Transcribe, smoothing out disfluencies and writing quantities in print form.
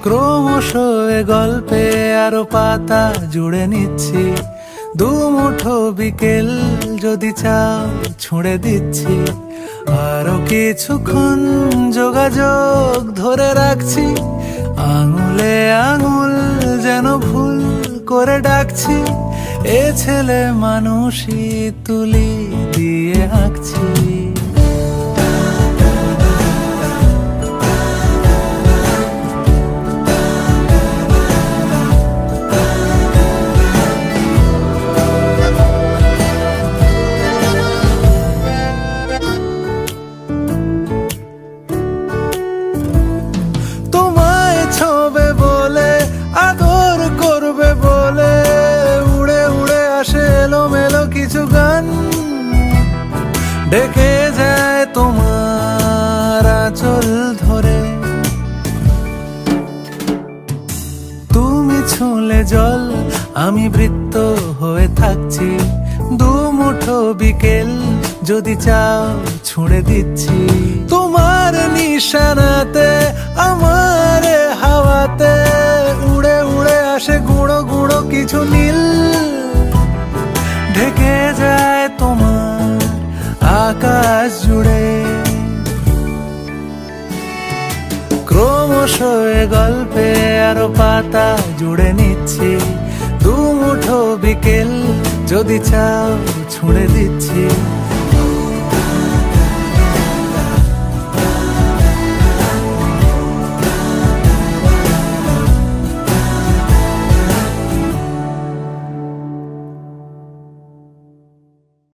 ক্রমশ এ গল্পে আরো পাতা জুড়ে নিচ্ছি, দুমুঠো বিকেল যদি চাও ছুঁড়ে দিচ্ছি। আরো কিছুক্ষণ যোগাযোগ ধরে রাখছি, আঙুলে আঙুল যেন ভুল করে ডাকছি। এ ছেলে মানুষই তুলি দিয়ে আঁকছি। তোমায় ছোবে বলে, আদর করবে বলে, উড়ে উড়ে আসে এলোমেলো কিছু গান, ডেকে যায় তোমার আঁচল ধরে। তুমি ছুঁলে জল, আমি বৃত্ত হয়ে থাকছি, দুমুঠো বিকেল যদি চাও ছুঁড়ে দিচ্ছি। তোমার নিশানাতে আমার হাওয়াতে উড়ে উড়ে আসে গুঁড়ো গুঁড়ো কিছু নীল, ঢেকে যায় তোমার আকাশ জুড়ে। ক্রমশ এ গল্পে আরো পাতা জুড়ে নিচ্ছি, দুমুঠো বিকেল যদি চাও ছুঁড়ে দিচ্ছি।